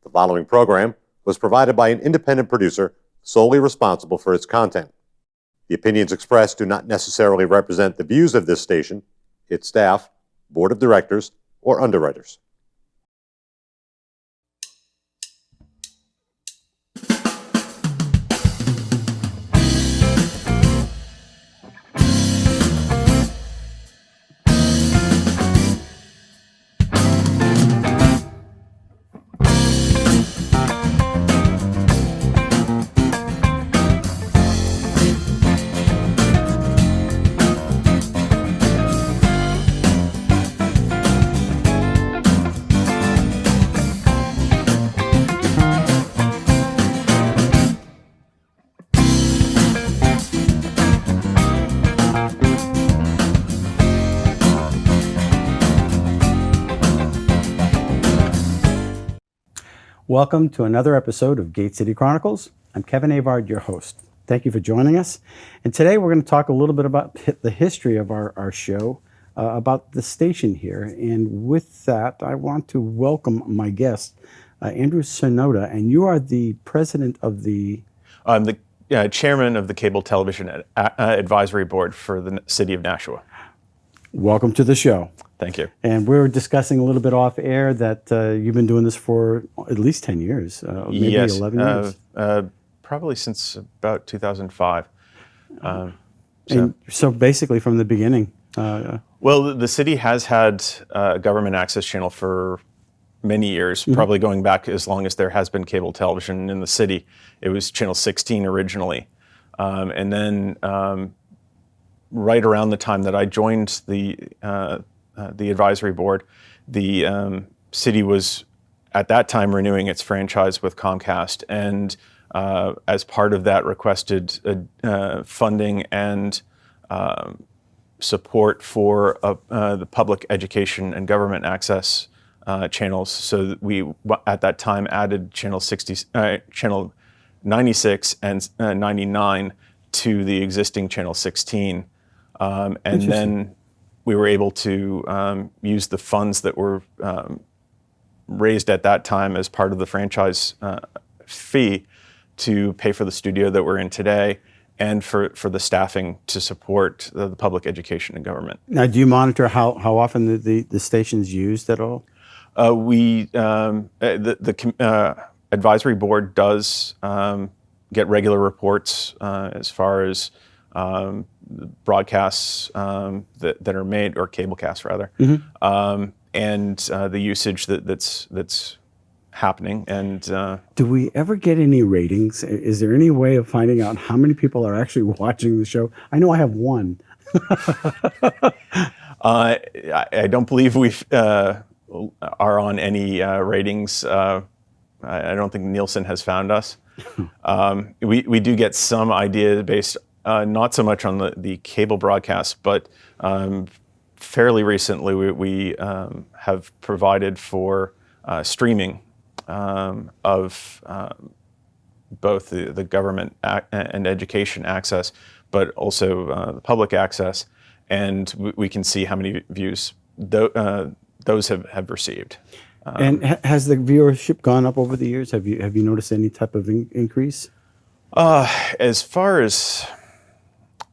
The following program was provided by an independent producer solely responsible for its content. The opinions expressed do not necessarily represent the views of this station, its staff, board of directors, or underwriters. Welcome to another episode of Gate City Chronicles. I'm Kevin Avard, your host. Thank you for joining us. And today we're going to talk a little bit about the history of our show, about the station here. And with that, I want to welcome my guest, Andrew Cernota. And you are the president of the... I'm the chairman of the Cable Television Advisory Board for the City of Nashua. Welcome to the show. Thank you. And we were discussing a little bit off air that you've been doing this for at least 10 years, maybe yes, 11 years. Probably since about 2005. So basically from the beginning. Well, the city has had a government access channel for many years, probably going back as long as there has been cable television in the city. It was Channel 16 originally. And then right around the time that I joined the advisory board, the city was at that time renewing its franchise with Comcast, and as part of that requested funding and support for the public education and government access channels. So we at that time added channel 96 and 99 to the existing channel 16, and then we were able to use the funds that were raised at that time as part of the franchise fee to pay for the studio that we're in today and for the staffing to support the public education and government. Now, do you monitor how often the station's used at all? The advisory board does get regular reports as far as broadcasts that are made, or cablecasts rather, and the usage that's happening. And do we ever get any ratings? Is there any way of finding out how many people are actually watching the show? I know I have one. I don't believe we are on any ratings. I don't think Nielsen has found us. We do get some idea based not so much on the cable broadcast, but fairly recently we have provided for streaming of both the government and education access, but also the public access, and we can see how many views those have received. And has the viewership gone up over the years? Have you noticed any type of increase? As far as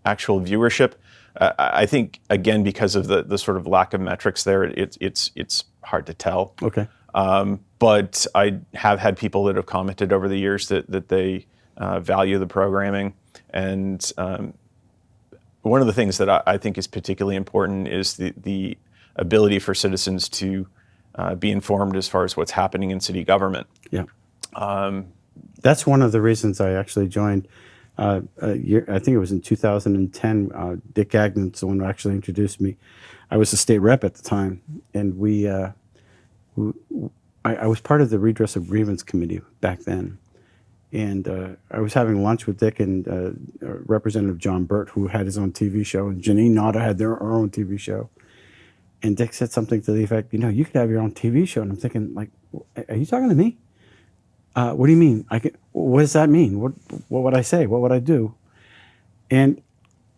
actual viewership, I think again because of the sort of lack of metrics there, it's hard to tell. Okay. But I have had people that have commented over the years that they value the programming, and one of the things that I think is particularly important is the ability for citizens to be informed as far as what's happening in city government. Yeah. That's one of the reasons I actually joined. I think it was in 2010. Dick Gagnon's the one who actually introduced me. I was a state rep at the time, and I was part of the Redress of Grievance Committee back then. And I was having lunch with Dick and Representative John Burt, who had his own TV show, and Janine Nada had her own TV show. And Dick said something to the effect, you could have your own TV show. And I'm thinking, like, are you talking to me? What do you mean? What does that mean? What would I say? What would I do? And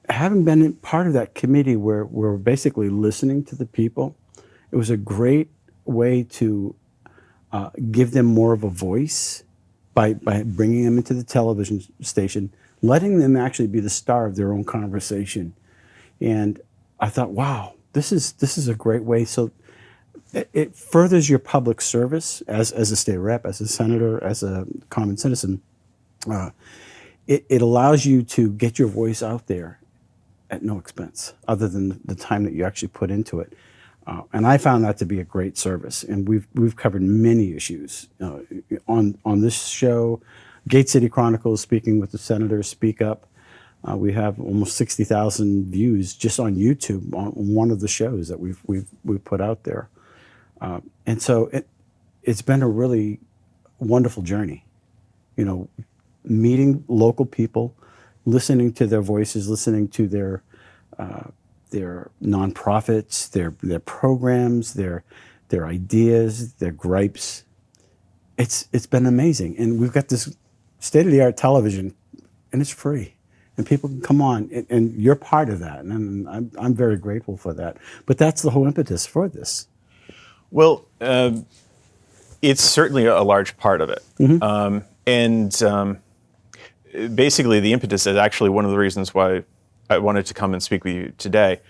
having been part of that committee where we're basically listening to the people, it was a great way to give them more of a voice by bringing them into the television station, letting them actually be the star of their own conversation. And I thought, wow, this is a great way. So it furthers your public service as a state rep, as a senator, as a common citizen. It allows you to get your voice out there at no expense, other than the time that you actually put into it. And I found that to be a great service. And we've covered many issues on this show. Gate City Chronicles, speaking with the senators, speak up. We have almost 60,000 views just on YouTube on one of the shows that we've put out there. And so it's been a really wonderful journey. Meeting local people, listening to their voices, listening to their nonprofits, their programs, their ideas, their gripes. It's been amazing, and we've got this state-of-the-art television, and it's free, and people can come on, and you're part of that, and I'm very grateful for that. But that's the whole impetus for this. Well, it's certainly a large part of it, and basically the impetus is actually one of the reasons why I wanted to come and speak with you today.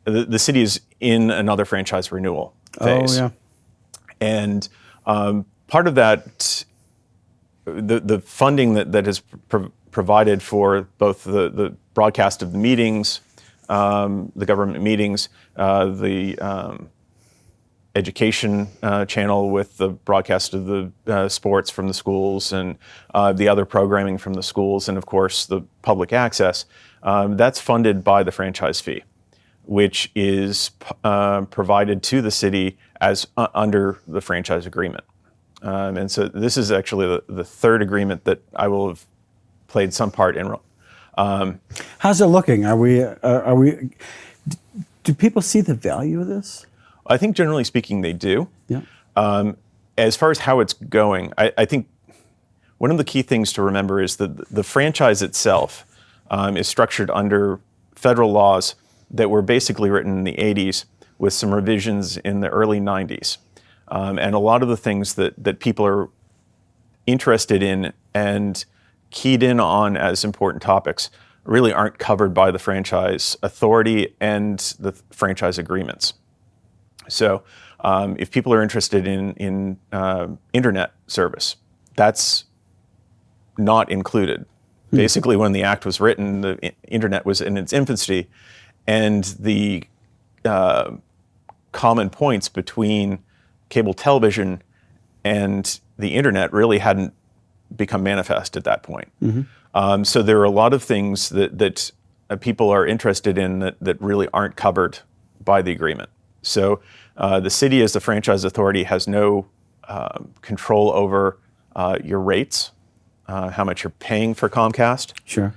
The city is in another franchise renewal phase. Oh, yeah. And part of that, the funding that is provided for both the broadcast of the meetings, the government meetings, the education channel with the broadcast of the sports from the schools, and the other programming from the schools, and of course the public access, that's funded by the franchise fee, which is provided to the city as under the franchise agreement. And so this is actually the third agreement that I will have played some part in. How's it looking? Are we? Do people see the value of this? I think generally speaking they do. Yeah. As far as how it's going, I think one of the key things to remember is that the franchise itself is structured under federal laws that were basically written in the 80s with some revisions in the early 90s. And a lot of the things that people are interested in and keyed in on as important topics really aren't covered by the franchise authority and the franchise agreements. So if people are interested in internet service, that's not included. Basically, when the act was written, the internet was in its infancy, and the common points between cable television and the internet really hadn't become manifest at that point. So there are a lot of things that people are interested in that really aren't covered by the agreement. So the city, as the franchise authority, has no control over your rates, how much you're paying for Comcast. Sure.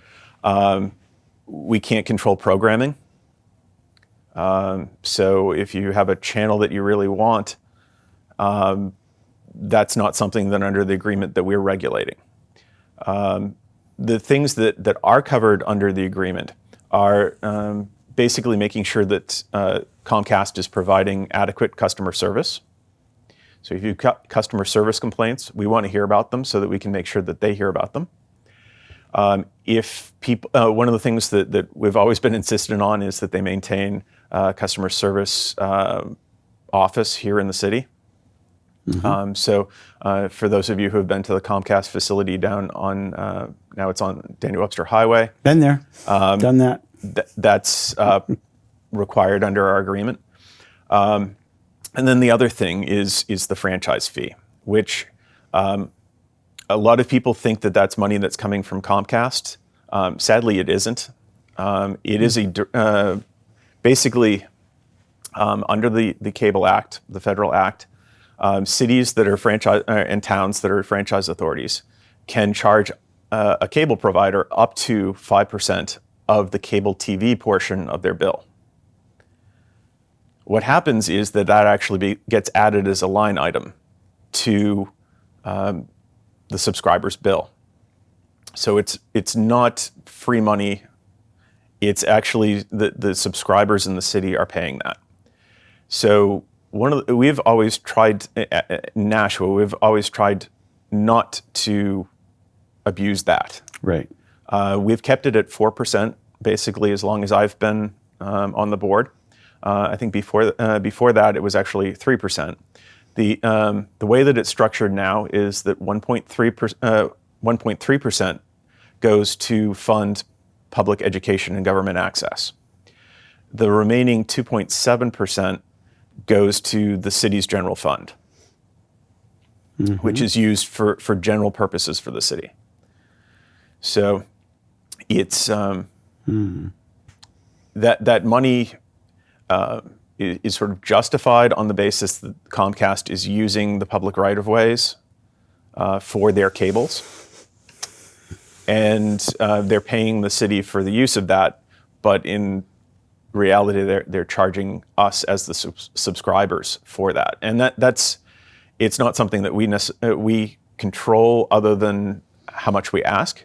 We can't control programming. So if you have a channel that you really want, that's not something that under the agreement that we're regulating. The things that are covered under the agreement are basically making sure that Comcast is providing adequate customer service. So if you've got customer service complaints, we want to hear about them so that we can make sure that they hear about them. If people, one of the things that we've always been insistent on is that they maintain customer service office here in the city. So for those of you who have been to the Comcast facility down on, now it's on Daniel Webster Highway. Been there, done that. That's required under our agreement. And then the other thing is the franchise fee, which a lot of people think that that's money that's coming from Comcast. Sadly, it isn't. It is basically under the Cable Act, the federal act, cities that are franchise and towns that are franchise authorities can charge a cable provider up to 5% of the cable TV portion of their bill. What happens is that actually gets added as a line item to the subscriber's bill. So it's not free money. It's actually the subscribers in the city are paying that. So we've always tried in Nashua. We've always tried not to abuse that. Right. We've kept it at 4% basically as long as I've been on the board. I think before that it was actually 3%. The way that it's structured now is that 1.3% goes to fund public education and government access. The remaining 2.7% goes to the city's general fund, which is used for general purposes for the city. So it's that money is sort of justified on the basis that Comcast is using the public right-of-ways for their cables. And they're paying the city for the use of that, but in reality, they're charging us as the subscribers for that. And it's not something that we control other than how much we ask,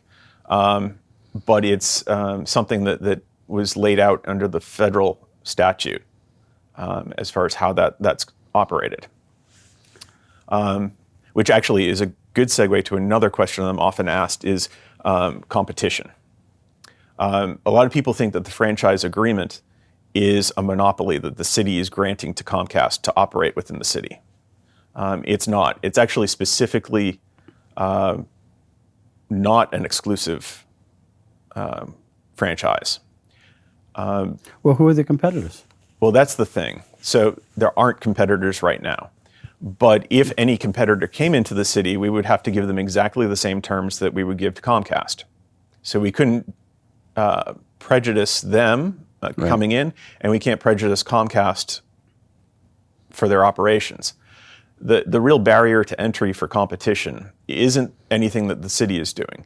but it's something that was laid out under the federal statute as far as how that's operated. Which actually is a good segue to another question I'm often asked is competition. A lot of people think that the franchise agreement is a monopoly that the city is granting to Comcast to operate within the city. It's not. It's actually specifically not an exclusive franchise. Well, who are the competitors? Well, that's the thing. So there aren't competitors right now. But if any competitor came into the city, we would have to give them exactly the same terms that we would give to Comcast. So we couldn't prejudice them coming in, and we can't prejudice Comcast for their operations. The real barrier to entry for competition isn't anything that the city is doing.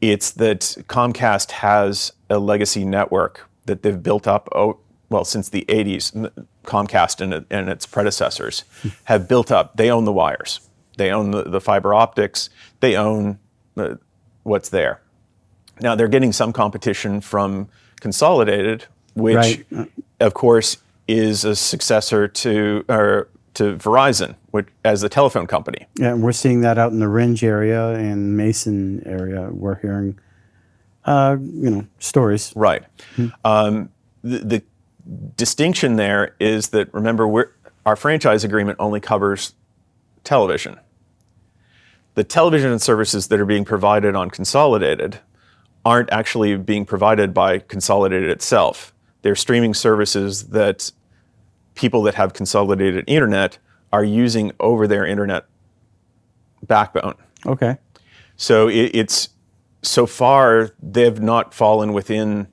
It's that Comcast has a legacy network that they've built up, since the 80s. Comcast and its predecessors have built up. They own the wires. They own the fiber optics. They own what's there. Now, they're getting some competition from Consolidated, which, of course, is a successor to Verizon, which, as the telephone company. Yeah, and we're seeing that out in the Ringe area and Mason area. We're hearing, stories. Right. The distinction there is that, remember, our franchise agreement only covers television. The television services that are being provided on Consolidated aren't actually being provided by Consolidated itself. They're streaming services that people that have Consolidated internet are using over their internet backbone. Okay. So so far they've not fallen within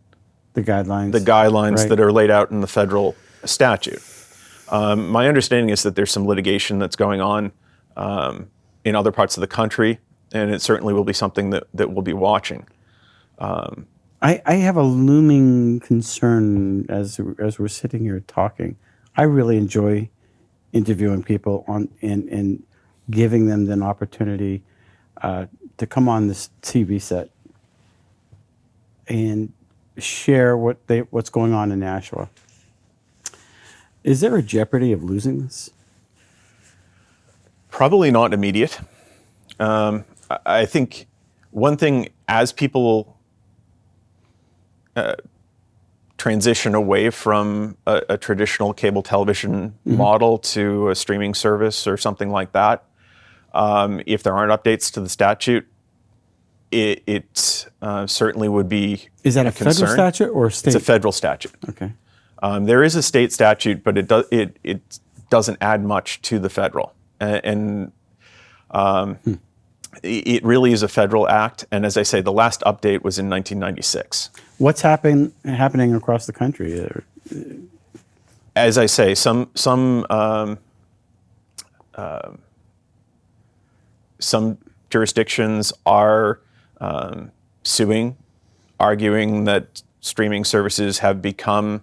the guidelines that are laid out in the federal statute. My understanding is that there's some litigation that's going on in other parts of the country, and it certainly will be something that we'll be watching. I have a looming concern as we're sitting here talking. I really enjoy interviewing people and giving them an opportunity to come on this TV set and share what's going on in Nashua. Is there a jeopardy of losing this? Probably not immediate. I think one thing, as people transition away from a traditional cable television model to a streaming service or something like that, if there aren't updates to the statute, it certainly would be Is that a federal concern. statute or a state? It's a federal statute. Okay. There is a state statute, but it doesn't add much to the federal, and it really is a federal act. And as I say, the last update was in 1996. What's happening across the country? As I say, some jurisdictions are suing, arguing that streaming services have become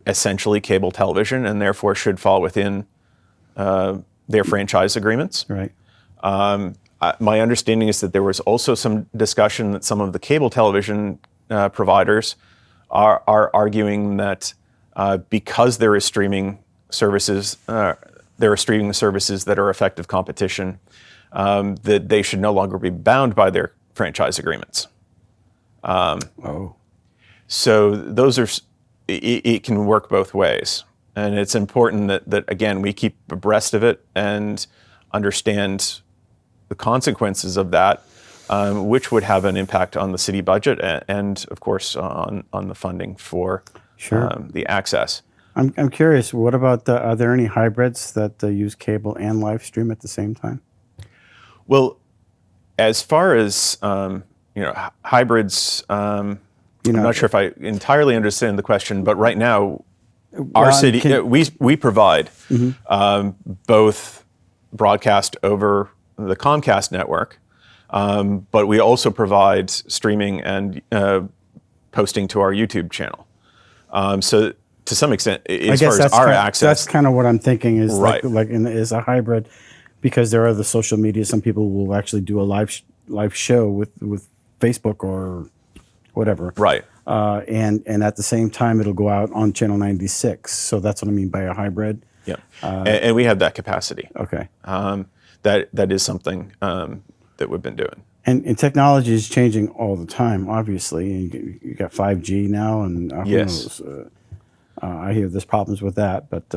essentially cable television and therefore should fall within their franchise agreements. Right. My understanding is that there was also some discussion that some of the cable television providers are arguing that because there is streaming services, there are streaming services that are effective competition, that they should no longer be bound by their franchise agreements. So those are, it can work both ways. And it's important that again, we keep abreast of it and understand the consequences of that, which would have an impact on the city budget and of course, on the funding for the access. I'm curious, what about, are there any hybrids that use cable and live stream at the same time? Well, as far as, hybrids, I'm not sure if I entirely understand the question, but right now, our city, we provide both broadcast over the Comcast network, but we also provide streaming and posting to our YouTube channel. So to some extent, as far as our access, that's kind of what I'm thinking is right. Is a hybrid, because there are the social media. Some people will actually do a live show with Facebook or whatever. Right. And at the same time, it'll go out on channel 96. So that's what I mean by a hybrid. Yeah. And we have that capacity. Okay. That is something that we've been doing. And technology is changing all the time, obviously. You got 5G now, and who Yes. knows? I hear there's problems with that, but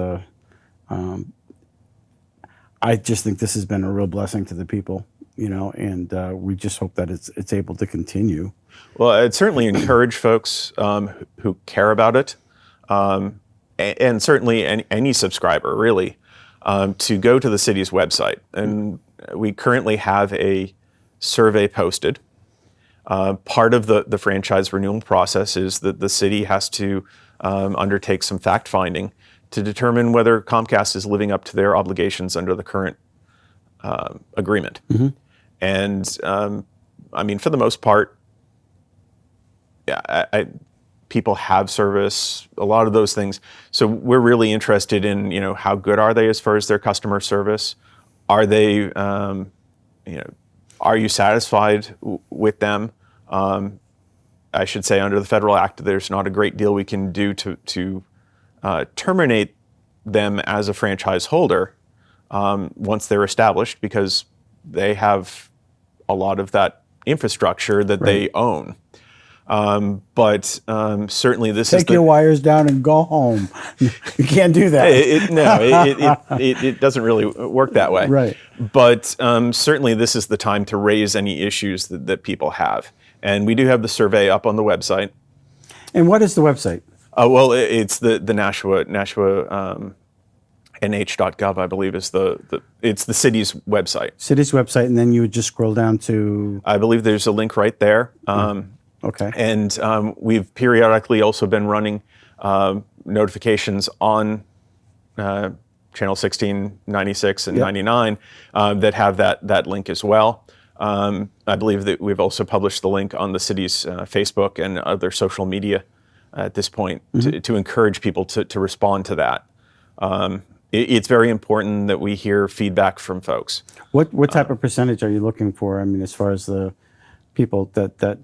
I just think this has been a real blessing to the people, and we just hope that it's able to continue. Well, I'd certainly encourage folks who care about it, and certainly any subscriber, really, to go to the city's website. And we currently have a survey posted. Part of the franchise renewal process is that the city has to undertake some fact-finding to determine whether Comcast is living up to their obligations under the current agreement. And I mean, for the most part, people have service, a lot of those things. So we're really interested in, how good are they as far as their customer service? Are they, are you satisfied with them? I should say under the Federal Act, there's not a great deal we can do to terminate them as a franchise holder once they're established, because they have a lot of that infrastructure that they own. But certainly this is Take your wires down and go home. You can't do that. It doesn't really work that way. Right. But certainly this is the time to raise any issues that people have. And we do have the survey up on the website. And what is the website? Well, it's the Nashua nh.gov, I believe, is it's the city's website. City's website, and then you would just scroll down to... I believe there's a link right there. Okay. And we've periodically also been running notifications on channel 16, 96, and 99 that have that link as well. I believe that we've also published the link on the city's Facebook and other social media at this point to encourage people to respond to that. It's very important that we hear feedback from folks. What type of percentage are you looking for? I mean, as far as the people that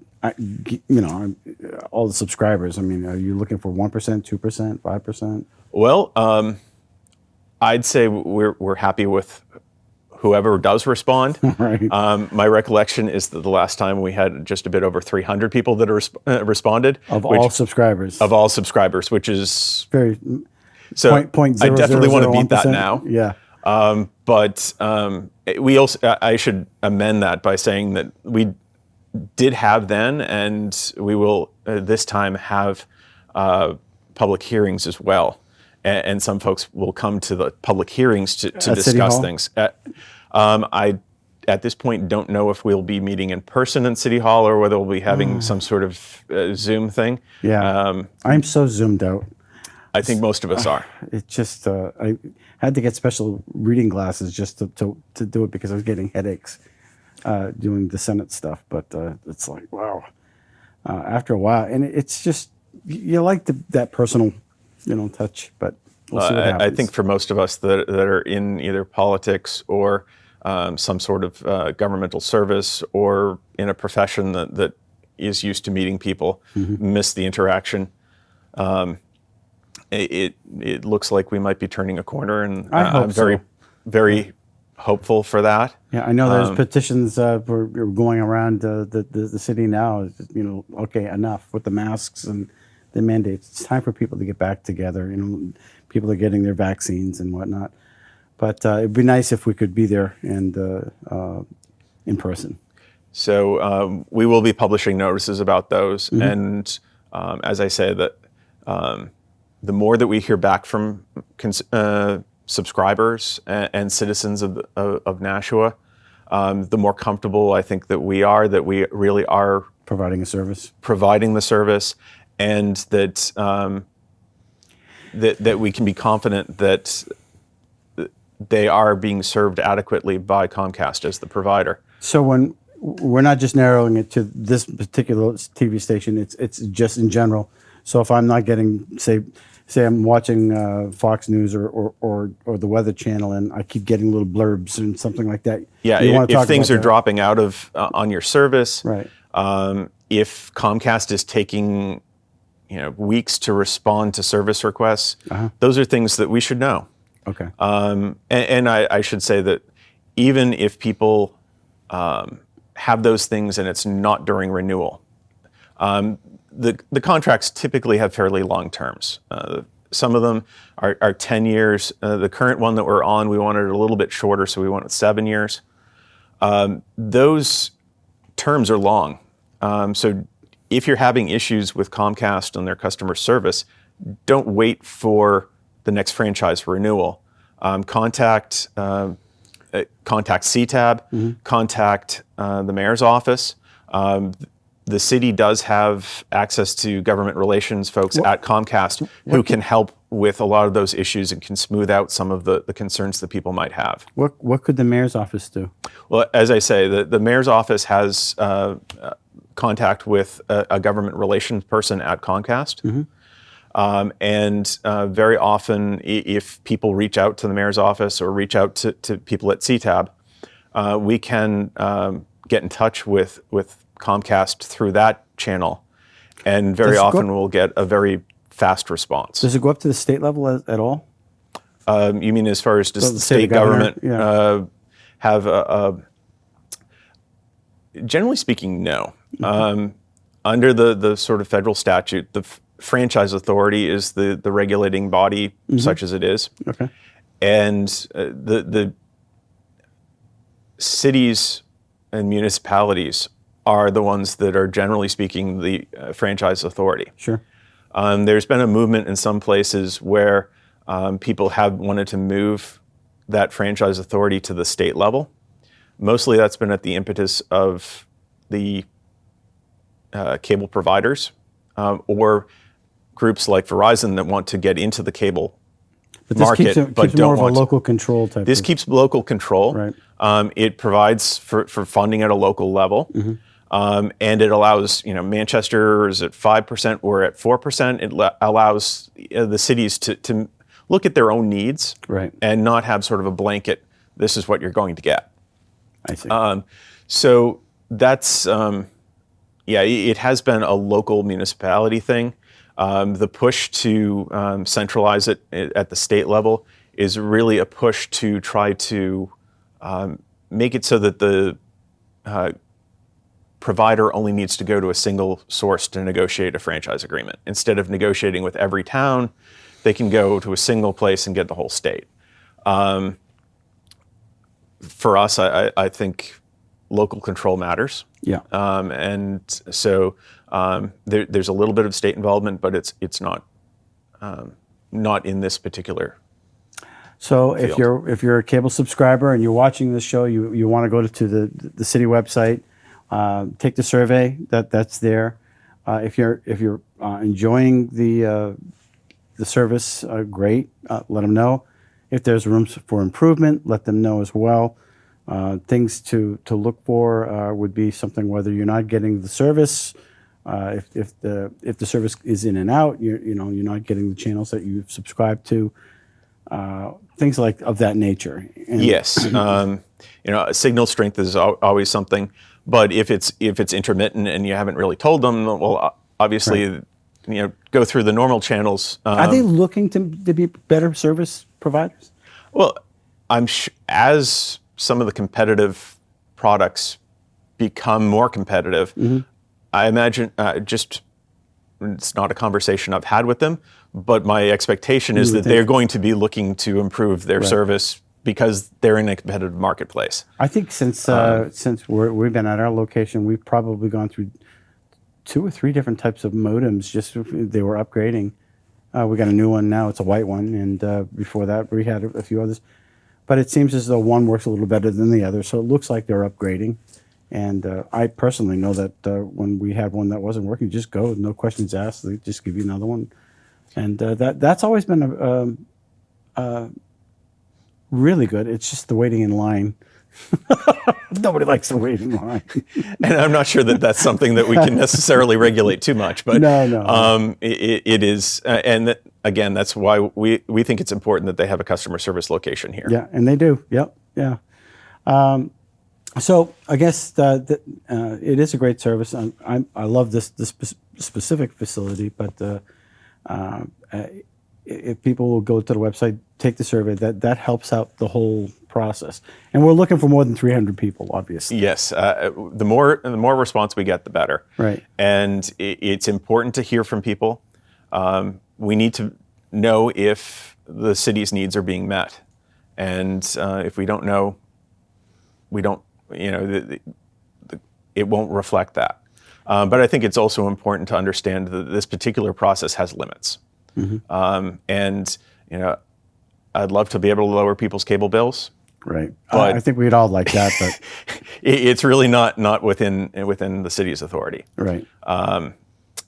all the subscribers. I mean, are you looking for 1%, 2%, 5%? Well, I'd say we're happy with whoever does respond. Right. My recollection is that the last time we had just a bit over 300 people that responded. All subscribers. Of all subscribers, which is very... So I definitely want to beat that now. Yeah. But we also, I should amend that by saying that we did have then, and we will this time have public hearings as well. And some folks will come to the public hearings to discuss things. I, at this point, don't know if we'll be meeting in person in City Hall or whether we'll be having some sort of Zoom thing. Yeah. I'm so zoomed out. I think most of us are. It just, I had to get special reading glasses just to do it because I was getting headaches doing the Senate stuff. But it's like, wow. After a while, and it's just, you like that personal, touch, but we'll see what happens. I think for most of us that are in either politics or some sort of governmental service or in a profession that is used to meeting people, miss the interaction. it looks like we might be turning a corner, and I hope I'm very, so. very hopeful for that. Yeah, I know there's petitions for going around the city now. Okay, enough with the masks and the mandates. It's time for people to get back together. People are getting their vaccines and whatnot. But it'd be nice if we could be there and in person. So we will be publishing notices about those, and as I say, that the more that we hear back from subscribers and citizens of Nashua, the more comfortable I think that we really are Providing a service. providing the service, and that that we can be confident that they are being served adequately by Comcast as the provider. So when we're not just narrowing it to this particular TV station, it's just in general. So if I'm not getting, say I'm watching Fox News or the Weather Channel, and I keep getting little blurbs and something like that. Yeah, you wanna if talk things about are that. dropping out of on your service, Right. If Comcast is taking weeks to respond to service requests, those are things that we should know. Okay. And I should say that even if people have those things and it's not during renewal, the contracts typically have fairly long terms. Some of them are 10 years. The current one that we're on, we wanted it a little bit shorter, so we wanted 7 years. Those terms are long. So if you're having issues with Comcast and their customer service, don't wait for the next franchise renewal. Contact CTAB, contact the mayor's office. The city does have access to government relations folks at Comcast who can help with a lot of those issues and can smooth out some of the concerns that people might have. What could the mayor's office do? Well, as I say, the mayor's office has contact with a government relations person at Comcast. And very often, if people reach out to the mayor's office or reach out to people at CTAB, we can get in touch with Comcast through that channel, and very often we'll get a very fast response. Does it go up to the state level at all? You mean as far as does So the say the state governor, government have a generally speaking, no. Under the sort of federal statute, the franchise authority is the regulating body, such as it is. Okay. And the cities and municipalities are the ones that are generally speaking the franchise authority. Sure. There's been a movement in some places where people have wanted to move that franchise authority to the state level. Mostly that's been at the impetus of the cable providers or groups like Verizon that want to get into the cable But this market, keeps but more don't of a want local control type. This keeps local control. Right. It provides for funding at a local level. And it allows, Manchester is at 5%, we're at 4%. It allows the cities to look at their own needs, Right. and not have sort of a blanket, this is what you're going to get. I see. So that's, it has been a local municipality thing. The push to centralize it at the state level is really a push to try to make it so that the provider only needs to go to a single source to negotiate a franchise agreement. Instead of negotiating with every town, they can go to a single place and get the whole state. For us, I think local control matters. Yeah. And so there's a little bit of state involvement, but it's not in this particular. So if you're a cable subscriber and you're watching this show, you want to go to the city website, take the survey that's there. If you're enjoying the service, great. Let them know. If there's room for improvement, let them know as well. Things to look for would be something whether you're not getting the service, if the service is in and out, you're not getting the channels that you've subscribed to. Things like of that nature. And Yes, signal strength is always something, but if it's intermittent and you haven't really told them, well, obviously, Right. go through the normal channels. Are they looking to be better service providers? Well, as some of the competitive products become more competitive, I imagine it's not a conversation I've had with them, but my expectation is that they're going to be looking to improve their service because they're in a competitive marketplace. I think since we've been at our location, we've probably gone through 2 or 3 different types of modems. Just they were upgrading. We got a new one now. It's a white one, and before that we had a few others. But it seems as though one works a little better than the other, so it looks like they're upgrading. And I personally know that when we had one that wasn't working, just go, no questions asked. They just give you another one, and that's always been really good. It's just the waiting in line. Nobody likes to wait in line. And I'm not sure that that's something that we can necessarily regulate too much, but No. it is, and again, that's why we think it's important that they have a customer service location here. Yeah, and they do. Yep, yeah. So I guess it is a great service. I love this specific facility, but if people will go to the website, take the survey, that helps out the whole process. And we're looking for more than 300 people, obviously. Yes, the more response we get, the better. Right. And it's important to hear from people. We need to know if the city's needs are being met, and if we don't know, we don't. It won't reflect that. But I think it's also important to understand that this particular process has limits. And I'd love to be able to lower people's cable bills. Right. But I think we'd all like that, but it's really not within the city's authority. right.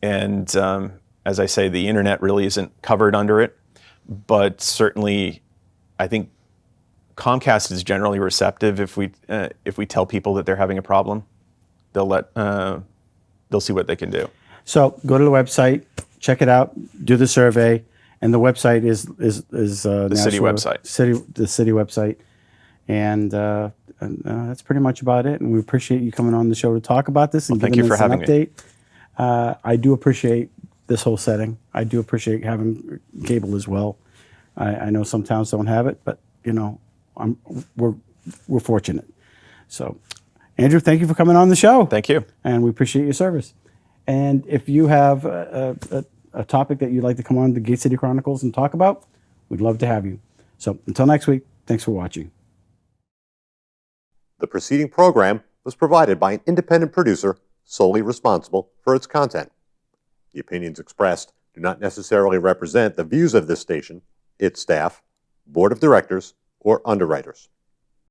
And as I say, the internet really isn't covered under it. But certainly, I think Comcast is generally receptive if we tell people that they're having a problem. They'll see what they can do. So go to the website, check it out, do the survey, and the website is the city website. The city website, and that's pretty much about it. And we appreciate you coming on the show to talk about this and Thank giving you for us an having me. update. I do appreciate this whole setting. I do appreciate having cable as well. I know some towns don't have it, but we're fortunate. So, Andrew, thank you for coming on the show. Thank you. And we appreciate your service. And if you have a topic that you'd like to come on the Gate City Chronicles and talk about, we'd love to have you. So until next week, thanks for watching. The preceding program was provided by an independent producer solely responsible for its content. The opinions expressed do not necessarily represent the views of this station, its staff, board of directors, or underwriters.